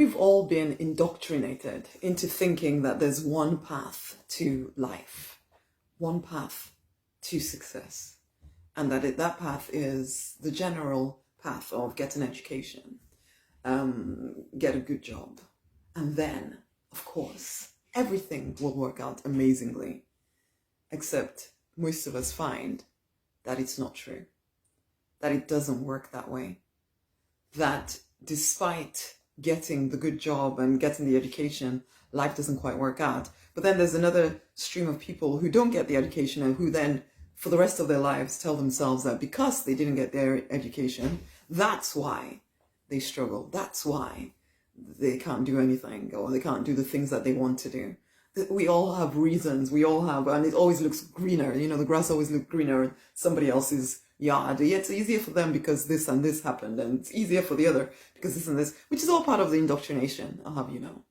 We've all been indoctrinated into thinking that there's one path to life, one path to success, and that path is the general path of get an education, get a good job, and then, of course, everything will work out amazingly. Except most of us find that it's not true, that it doesn't work that way, that despite getting the good job and getting the education, life doesn't quite work out. But then there's another stream of people who don't get the education and who then, for the rest of their lives, tell themselves that because they didn't get their education, that's why they struggle. That's why they can't do anything, or they can't do the things that they want to do. We all have reasons. We all have, and it always looks greener. You know, the grass always looks greener in somebody else's yard. Yeah, it's easier for them because this and this happened, and it's easier for the other because this and this, which is all part of the indoctrination, I'll have you know.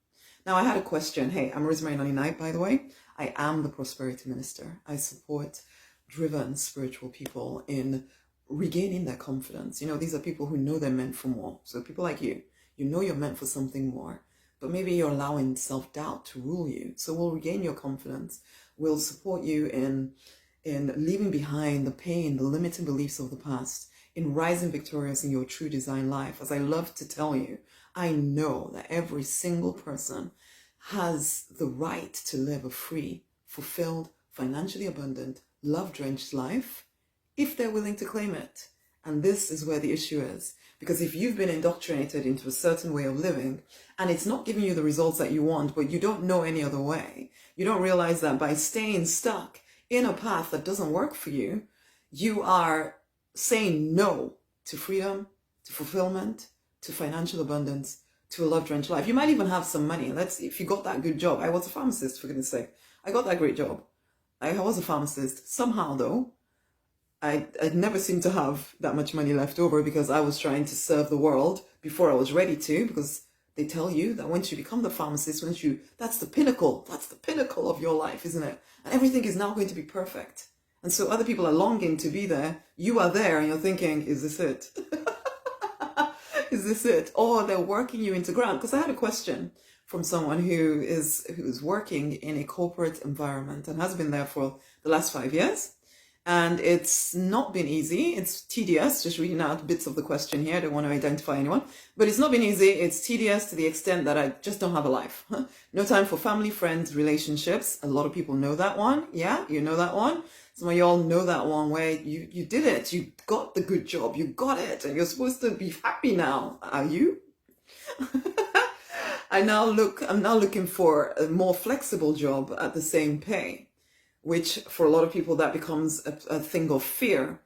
Now, I had a question. Hey, I'm Rosemary, Nonny, by the way. I am the prosperity minister. I support driven spiritual people in regaining their confidence. You know, these are people who know they're meant for more. So people like you know you're meant for something more, but maybe you're allowing self-doubt to rule you. So we'll regain your confidence. We'll support you in leaving behind the pain, the limiting beliefs of the past, in rising victorious in your true design life. As I love to tell you, I know that every single person has the right to live a free, fulfilled, financially abundant, love-drenched life if they're willing to claim it. And this is where the issue is. Because if you've been indoctrinated into a certain way of living and it's not giving you the results that you want, but you don't know any other way, you don't realize that by staying stuck in a path that doesn't work for you, you are saying no to freedom, to fulfillment, to financial abundance, to a love-drenched life. You might even have some money. If you got that good job. I was a pharmacist, for goodness sake. I got that great job. I was a pharmacist. Somehow, though, I'd never seemed to have that much money left over because I was trying to serve the world before I was ready to, because they tell you that once you become the pharmacist, that's the pinnacle of your life, isn't it? And everything is now going to be perfect. And so other people are longing to be there. You are there and you're thinking, is this it? Is this it? Or they're working you into ground. Because I had a question from someone who is working in a corporate environment and has been there for the last 5 years. And it's not been easy. It's tedious, just reading out bits of the question here. I don't want to identify anyone. But it's not been easy. It's tedious to the extent that I just don't have a life. No time for family, friends, relationships. A lot of people know that one. Yeah, you know that one. Some of y'all know that one where you did it. You got the good job. You got it. And you're supposed to be happy now. Are you? I'm now looking for a more flexible job at the same pay, which for a lot of people, that becomes a thing of fear.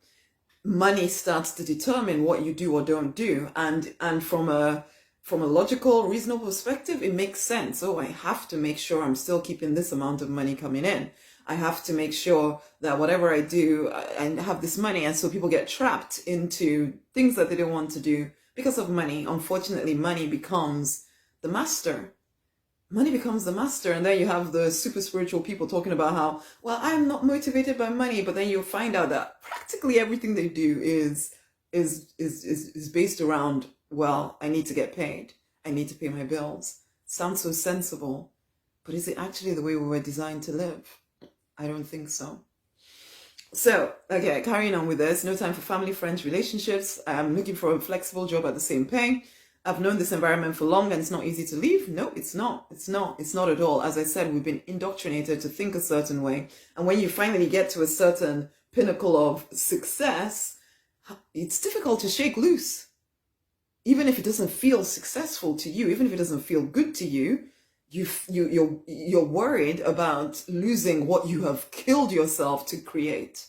Money starts to determine what you do or don't do. And from a logical, reasonable perspective, it makes sense. Oh, I have to make sure I'm still keeping this amount of money coming in. I have to make sure that whatever I do, I have this money. And so people get trapped into things that they don't want to do because of money. Unfortunately, money becomes the master. Money becomes the master, and then you have the super spiritual people talking about how, well, I'm not motivated by money, but then you'll find out that practically everything they do is based around, well, I need to get paid. I need to pay my bills. Sounds so sensible, but is it actually the way we were designed to live? I don't think so. So, okay, carrying on with this, no time for family, friends, relationships. I'm looking for a flexible job at the same pay. I've known this environment for long and it's not easy to leave. No, it's not. It's not at all. As I said, we've been indoctrinated to think a certain way. And when you finally get to a certain pinnacle of success, it's difficult to shake loose. Even if it doesn't feel successful to you, even if it doesn't feel good to you, you're worried about losing what you have killed yourself to create.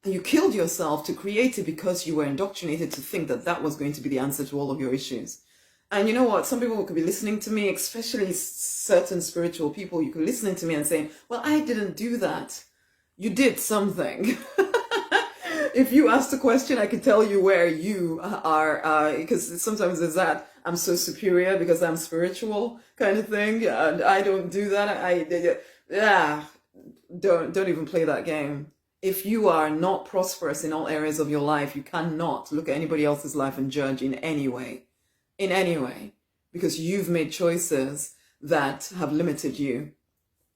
And you killed yourself to create it because you were indoctrinated to think that that was going to be the answer to all of your issues. And you know what? Some people could be listening to me, especially certain spiritual people. You could be listening to me and saying, well, I didn't do that. You did something. If you asked a question, I could tell you where you are, because sometimes there's that I'm so superior because I'm spiritual kind of thing. And I don't do that. Don't even play that game. If you are not prosperous in all areas of your life, you cannot look at anybody else's life and judge in any way. because you've made choices that have limited you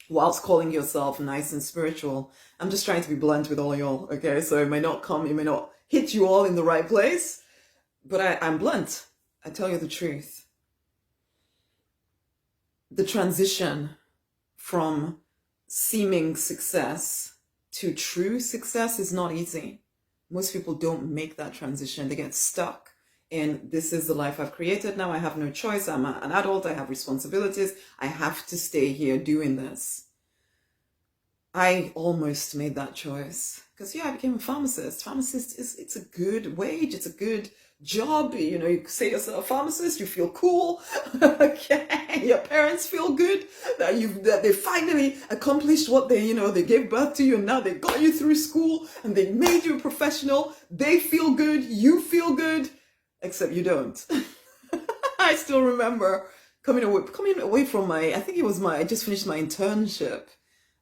whilst calling yourself nice and spiritual. I'm just trying to be blunt with all y'all, okay? So it may not hit you all in the right place, but I'm blunt. I tell you the truth. The transition from seeming success to true success is not easy. Most people don't make that transition. They get stuck in, this is the life I've created now. I have no choice. I'm an adult. I have responsibilities. I have to stay here doing this. I almost made that choice because, I became a pharmacist. Pharmacist it's a good wage. It's a good job. You say yourself a pharmacist, you feel cool. Okay. Your parents feel good that they finally accomplished what they gave birth to you, and now they got you through school and they made you a professional. They feel good. You feel good, except you don't. I still remember coming away from I just finished my internship.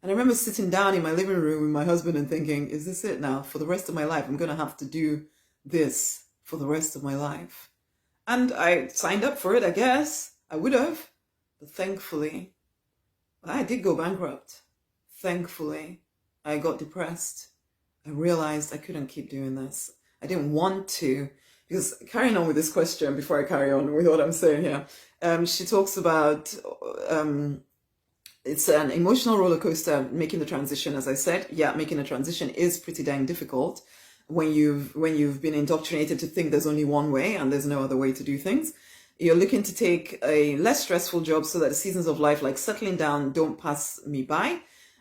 And I remember sitting down in my living room with my husband and thinking, is this it now? For the rest of my life, I'm going to have to do this for the rest of my life. And I signed up for it, I guess. I would have. But thankfully, I did go bankrupt. Thankfully, I got depressed. I realized I couldn't keep doing this. I didn't want to. Because carrying on with this question, before I carry on with what I'm saying here, she talks about... it's an emotional roller coaster making the transition. As I said, making a transition is pretty dang difficult when you've been indoctrinated to think there's only one way and there's no other way to do things. You're looking to take a less stressful job so that the seasons of life, like settling down, don't pass me by.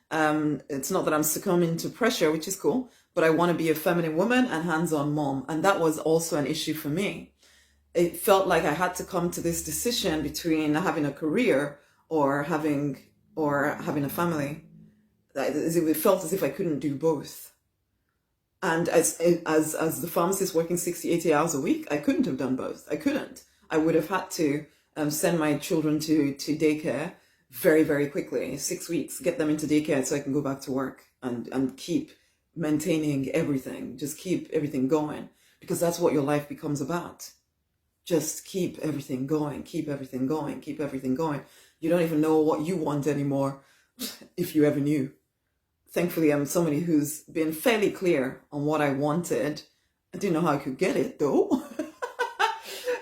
It's not that I'm succumbing to pressure, which is cool, but I want to be a feminine woman and hands-on mom. And that was also an issue for me. It felt like I had to come to this decision between having a career or having a family. It felt as if I couldn't do both. And as the pharmacist working 60, 80 hours a week, I couldn't have done both. I couldn't. I would have had to send my children to daycare very, very quickly, 6 weeks, get them into daycare so I can go back to work and keep maintaining everything, just keep everything going, because that's what your life becomes about. Just keep everything going, keep everything going, keep everything going. You don't even know what you want anymore, if you ever knew. Thankfully, I'm somebody who's been fairly clear on what I wanted. I didn't know how I could get it, though.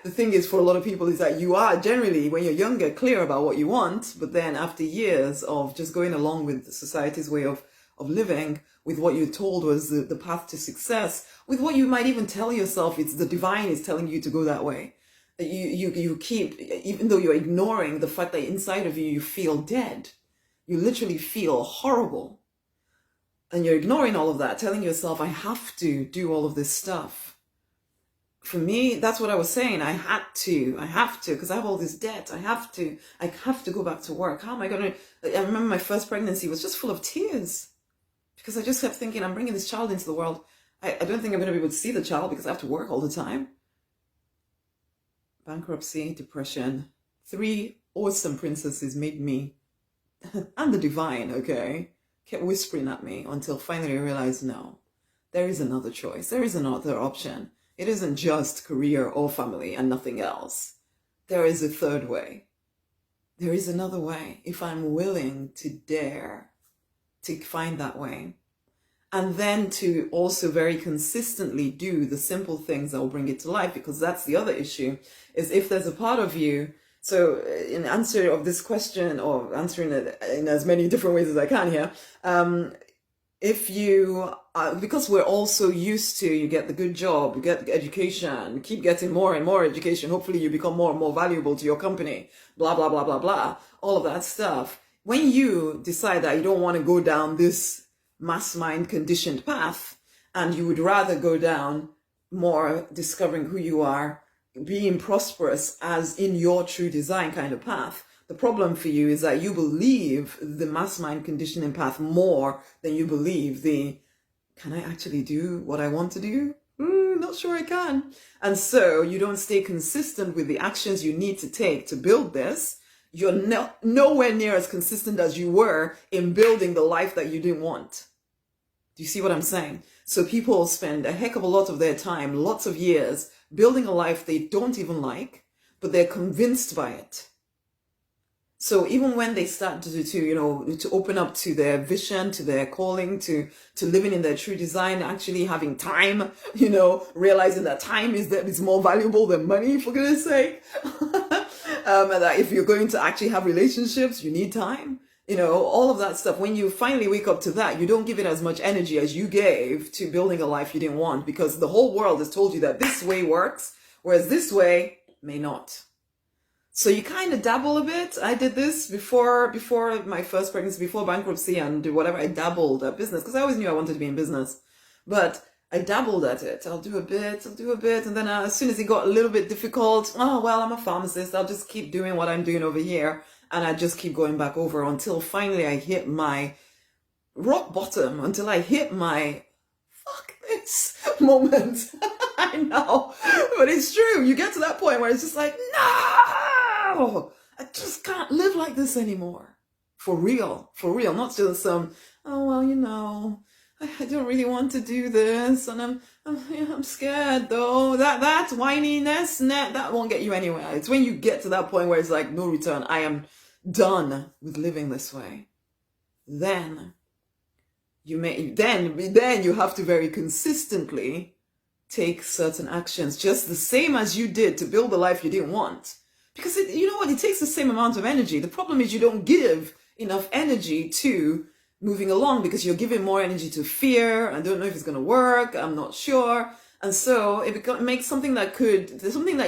The thing is, for a lot of people, is that you are generally, when you're younger, clear about what you want, but then after years of just going along with society's way of living, with what you're told was the path to success, with what you might even tell yourself, it's the divine is telling you to go that way. You keep, even though you're ignoring the fact that inside of you, you feel dead. You literally feel horrible. And you're ignoring all of that, telling yourself, I have to do all of this stuff. For me, that's what I was saying. I have to, because I have all this debt. I have to go back to work. How am I going to, I remember my first pregnancy was just full of tears because I just kept thinking, I'm bringing this child into the world. I don't think I'm going to be able to see the child because I have to work all the time. Bankruptcy, depression, 3 awesome princesses made me, and the divine, okay, kept whispering at me until finally I realized, no, there is another choice. There is another option. It isn't just career or family and nothing else. There is a third way. There is another way if I'm willing to dare to find that way. And then to also very consistently do the simple things that will bring it to life, because that's the other issue, is if there's a part of you. So in answer of this question, or answering it in as many different ways as I can here, if you, because we're also used to, you get the good job, you get the education, keep getting more and more education, hopefully you become more and more valuable to your company, blah, blah, blah, blah, blah, all of that stuff. When you decide that you don't want to go down this mass mind conditioned path, and you would rather go down more discovering who you are, being prosperous as in your true design kind of path, the problem for you is that you believe the mass mind conditioning path more than you believe can I actually do what I want to do? Not sure I can. And so you don't stay consistent with the actions you need to take to build this. You're nowhere near as consistent as you were in building the life that you didn't want. Do you see what I'm saying? So people spend a heck of a lot of their time, lots of years, building a life they don't even like. but they're convinced by it. So even when they start to open up to their vision, to their calling, to living in their true design, actually having time, realizing that time is more valuable than money, for goodness sake. And that if you're going to actually have relationships, you need time. All of that stuff. When you finally wake up to that, you don't give it as much energy as you gave to building a life you didn't want, because the whole world has told you that this way works, whereas this way may not. So you kind of dabble a bit. I did this before my first pregnancy, before bankruptcy and whatever. I dabbled at business because I always knew I wanted to be in business. But I dabbled at it. I'll do a bit. And then as soon as it got a little bit difficult, I'm a pharmacist. I'll just keep doing what I'm doing over here. And I just keep going back over until finally I hit my rock bottom, until I hit my fuck this moment. I know, but it's true. You get to that point where it's just like, no, I just can't live like this anymore. For real, not just some, I don't really want to do this, and I'm scared though. That whininess, that won't get you anywhere. It's when you get to that point where it's like no return. I am done with living this way. Then you have to very consistently take certain actions, just the same as you did to build the life you didn't want. Because it takes the same amount of energy. The problem is you don't give enough energy to moving along, because you're giving more energy to fear. I don't know if it's going to work. I'm not sure. And so it makes something that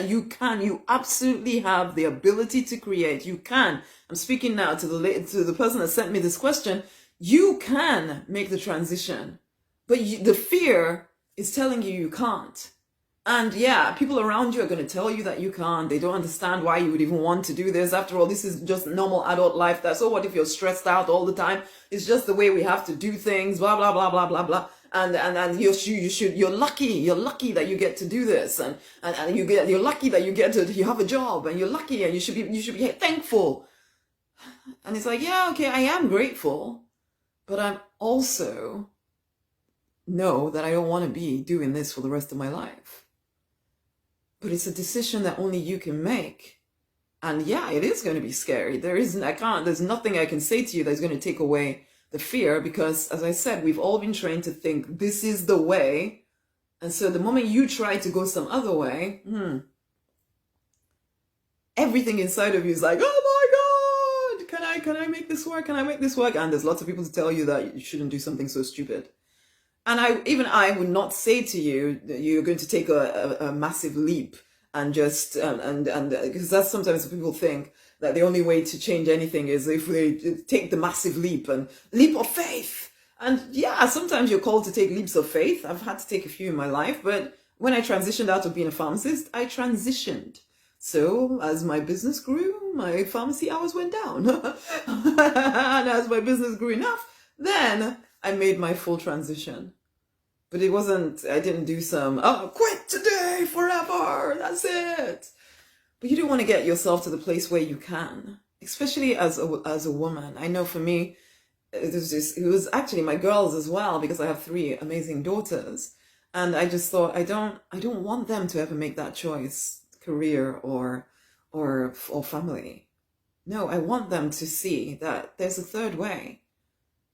you absolutely have the ability to create. You can. I'm speaking now to the person that sent me this question. You can make the transition, but the fear is telling you can't. And yeah, people around you are going to tell you that you can't. They don't understand why you would even want to do this. After all, this is just normal adult life. So what if you're stressed out all the time? It's just the way we have to do things, blah, blah, blah, blah, blah, blah. And you're lucky that you get to do this. And you're lucky that you have a job, and you're lucky, and you should be thankful. And it's like, yeah, okay, I am grateful, but I'm also know that I don't want to be doing this for the rest of my life. But it's a decision that only you can make. And yeah, it is going to be scary. There's nothing I can say to you that's going to take away the fear, because as I said, we've all been trained to think this is the way. And so the moment you try to go some other way, everything inside of you is like, oh my God, can I make this work? Can I make this work? And there's lots of people to tell you that you shouldn't do something so stupid. And I would not say to you that you're going to take a massive leap and just, and because that's sometimes people think that the only way to change anything is if they take the massive leap of faith. And yeah, sometimes you're called to take leaps of faith. I've had to take a few in my life, but when I transitioned out of being a pharmacist, I transitioned. So as my business grew, my pharmacy hours went down. And as my business grew enough, then I made my full transition. But I didn't do some, quit today, forever, that's it. But you don't want to get yourself to the place where you can, especially as a woman. I know for me, it was actually my girls as well, because I have 3 amazing daughters. And I just thought, I don't want them to ever make that choice, career or family. No, I want them to see that there's a third way.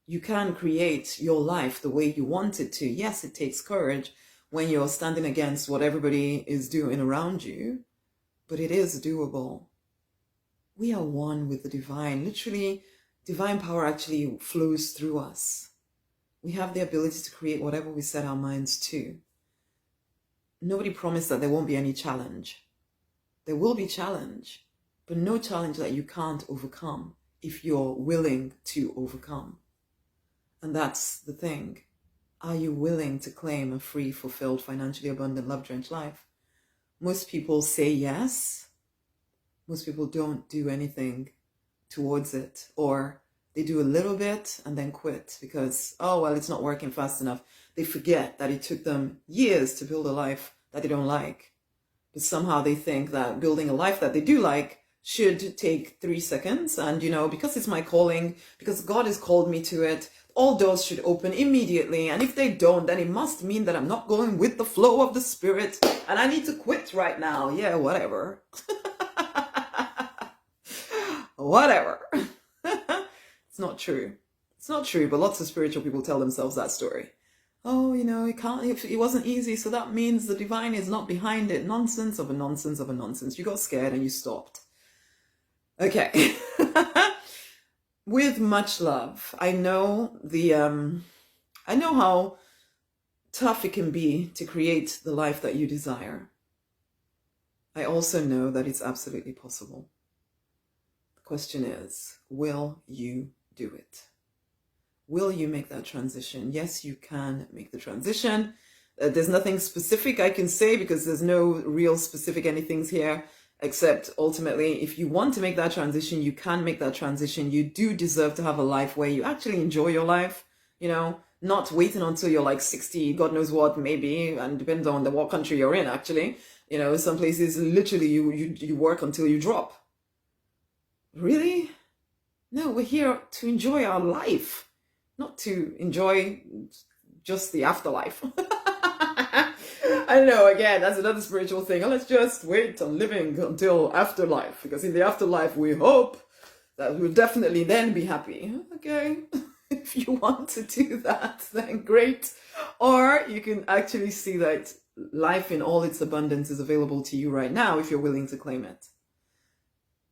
You can create your life the way you want it to. Yes, it takes courage when you're standing against what everybody is doing around you, but it is doable. We are one with the divine. Literally, divine power actually flows through us. We have the ability to create whatever we set our minds to. Nobody promised that there won't be any challenge. There will be challenge, but no challenge that you can't overcome if you're willing to overcome. And that's the thing. Are you willing to claim a free, fulfilled, financially abundant, love-drenched life? Most people say yes. Most people don't do anything towards it, or they do a little bit and then quit because, it's not working fast enough. They forget that it took them years to build a life that they don't like. But somehow they think that building a life that they do like should take 3 seconds. And, because it's my calling, because God has called me to it, all doors should open immediately. And if they don't, then it must mean that I'm not going with the flow of the Spirit and I need to quit right now. Yeah, whatever. whatever. It's not true. It's not true, but lots of spiritual people tell themselves that story. Oh, it wasn't easy, so that means the divine is not behind it. Nonsense of a nonsense of a nonsense. You got scared and you stopped. Okay. With much love. I know how tough it can be to create the life that you desire. I also know that it's absolutely possible. The question is, will you do it? Will you make that transition? Yes, you can make the transition. There's nothing specific I can say because there's no real specific anythings here, except ultimately, if you want to make that transition, you can make that transition. You do deserve to have a life where you actually enjoy your life, not waiting until you're like 60, God knows what, maybe, and depends on what country you're in, actually. Some places literally you work until you drop. Really? No, we're here to enjoy our life. Not to enjoy just the afterlife. I know, again, that's another spiritual thing. Let's just wait on living until afterlife. Because in the afterlife, we hope that we'll definitely then be happy. Okay, if you want to do that, then great. Or you can actually see that life in all its abundance is available to you right now if you're willing to claim it.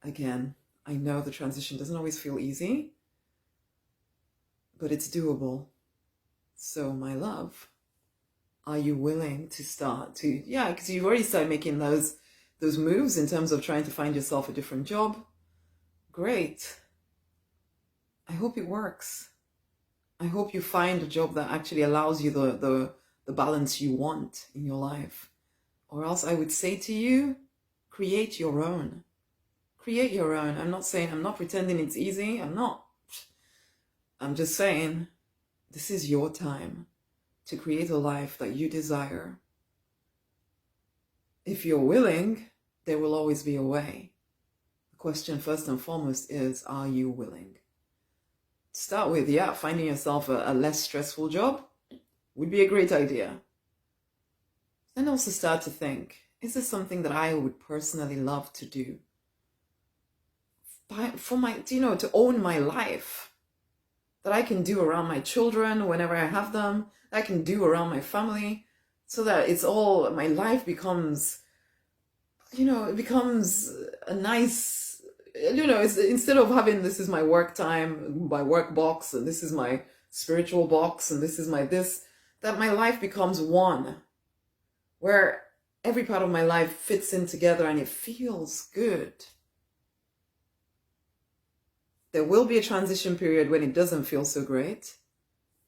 Again, I know the transition doesn't always feel easy, but it's doable. So, my love, are you willing to start to, because you've already started making those moves in terms of trying to find yourself a different job. Great. I hope it works. I hope you find a job that actually allows you the balance you want in your life. Or else I would say to you, create your own. Create your own. I'm not pretending it's easy. I'm just saying, this is your time to create a life that you desire. If you're willing, there will always be a way. The question first and foremost is, are you willing? Start with, finding yourself a less stressful job would be a great idea. Then also start to think, is this something that I would personally love to do? To own my life. That I can do around my children whenever I have them, that I can do around my family, so that my life becomes, it becomes a nice, instead of having, this is my work time, my work box, and this is my spiritual box, and this is that my life becomes one, where every part of my life fits in together and it feels good. There will be a transition period when it doesn't feel so great,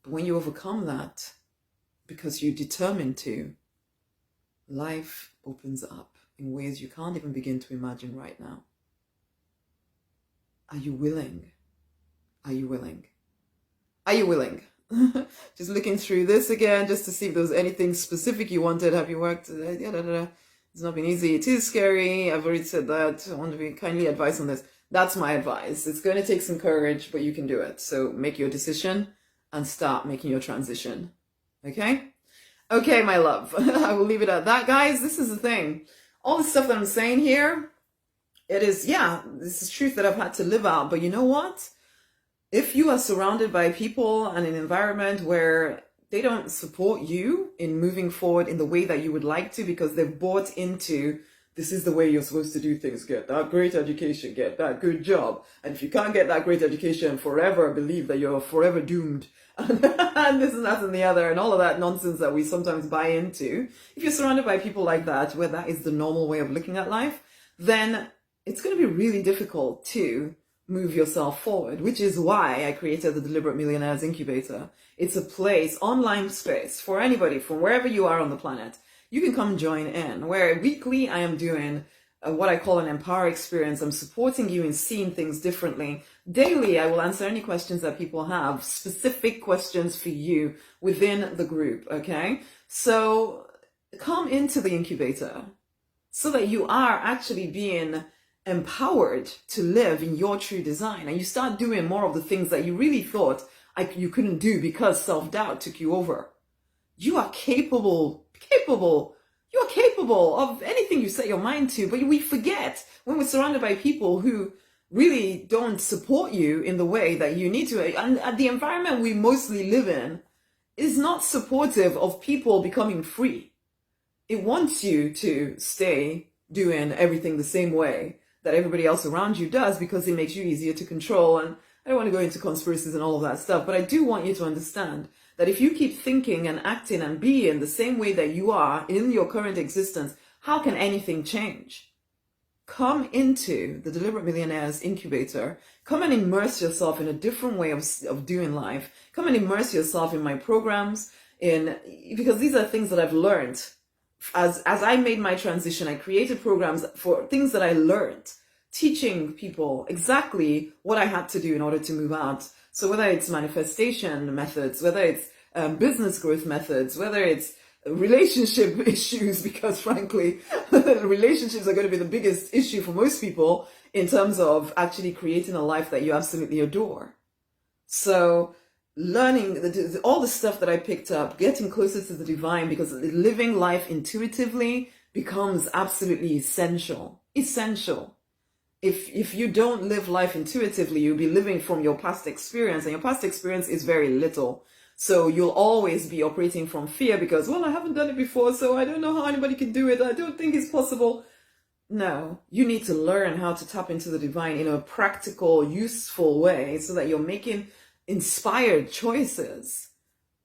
but when you overcome that, because you're determined to, life opens up in ways you can't even begin to imagine right now. Are you willing? Are you willing? Are you willing? Just looking through this again, just to see if there was anything specific you wanted. Have you worked? It's not been easy. It is scary. I've already said that. I want to be kindly advised on this. That's my advice. It's going to take some courage, but you can do it. So make your decision and start making your transition. Okay? Okay, my love. I will leave it at that, guys. This is the thing. All the stuff that I'm saying here, it is, this is truth that I've had to live out. But you know what? If you are surrounded by people and an environment where they don't support you in moving forward in the way that you would like to, because they've bought into, this is the way you're supposed to do things, get that great education, get that good job. And if you can't get that great education, forever believe that you're forever doomed. And this and that and the other, and all of that nonsense that we sometimes buy into. If you're surrounded by people like that, where that is the normal way of looking at life, then it's going to be really difficult to move yourself forward, which is why I created the Deliberate Millionaires Incubator. It's a place, online space, for anybody from wherever you are on the planet. You can come join in, where weekly I am doing what I call an empower experience. I'm supporting you in seeing things differently. Daily, I will answer any questions that people have, specific questions for you within the group, okay? So come into the incubator so that you are actually being empowered to live in your true design, and you start doing more of the things that you really thought you couldn't do because self-doubt took you over. You are capable you are capable of anything you set your mind to, but we forget when we're surrounded by people who really don't support you in the way that you need to. And the environment we mostly live in is not supportive of people becoming free. It wants you to stay doing everything the same way that everybody else around you does because it makes you easier to control. And I don't want to go into conspiracies and all of that stuff, but I do want you to understand that if you keep thinking and acting and being the same way that you are in your current existence, how can anything change? Come into the Deliberate Millionaires Incubator. Come and immerse yourself in a different way of doing life. Come and immerse yourself in my programs, because these are things that I've learned. As I made my transition, I created programs for things that I learned, teaching people exactly what I had to do in order to move out. So whether it's manifestation methods, whether it's business growth methods, whether it's relationship issues, because frankly, relationships are going to be the biggest issue for most people in terms of actually creating a life that you absolutely adore. So learning all the stuff that I picked up, getting closer to the divine, because living life intuitively becomes absolutely essential. Essential. If you don't live life intuitively, you'll be living from your past experience, and your past experience is very little. So you'll always be operating from fear because, well, I haven't done it before, so I don't know how anybody can do it. I don't think it's possible. No, you need to learn how to tap into the divine in a practical, useful way so that you're making inspired choices.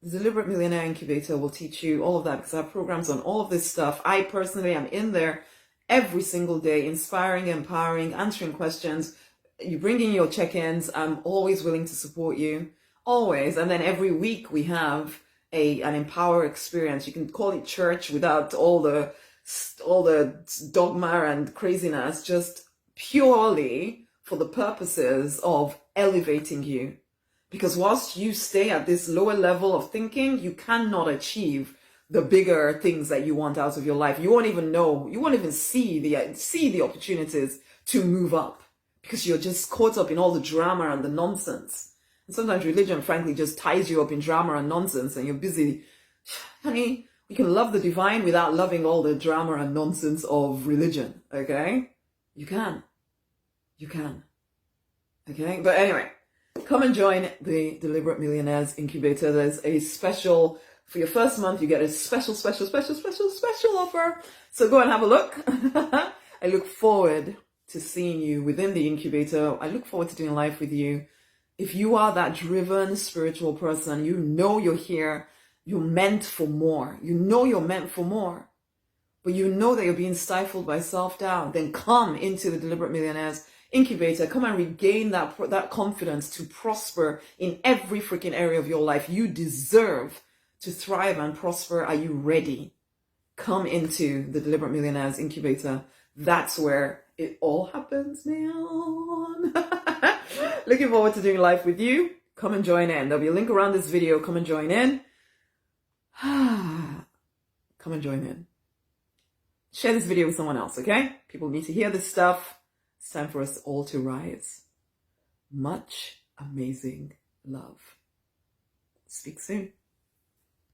The Deliberate Millionaire Incubator will teach you all of that because I have programs on all of this stuff. I personally am in there every single day, inspiring, empowering, answering questions. You bring in your check-ins. I'm always willing to support you. Always. And then every week we have an empower experience. You can call it church without all the dogma and craziness, just purely for the purposes of elevating you. Because whilst you stay at this lower level of thinking, you cannot achieve the bigger things that you want out of your life. You won't even know, you won't even see the opportunities to move up because you're just caught up in all the drama and the nonsense. And sometimes religion, frankly, just ties you up in drama and nonsense, and you're busy. Honey, we can love the divine without loving all the drama and nonsense of religion, okay? You can. You can. Okay? But anyway, come and join the Deliberate Millionaires Incubator. There's a special, for your first month, you get a special offer. So go and have a look. I look forward to seeing you within the incubator. I look forward to doing life with you. If you are that driven spiritual person, you know you're here, you're meant for more. You know you're meant for more. But you know that you're being stifled by self-doubt. Then come into the Deliberate Millionaires Incubator. Come and regain that confidence to prosper in every freaking area of your life. You deserve to thrive and prosper. Are you ready? Come into the Deliberate Millionaires Incubator. That's where it all happens, man. Looking forward to doing life with you. Come and join in. There'll be a link around this video. Come and join in. Come and join in. Share this video with someone else, okay? People need to hear this stuff. It's time for us all to rise. Much amazing love. Speak soon.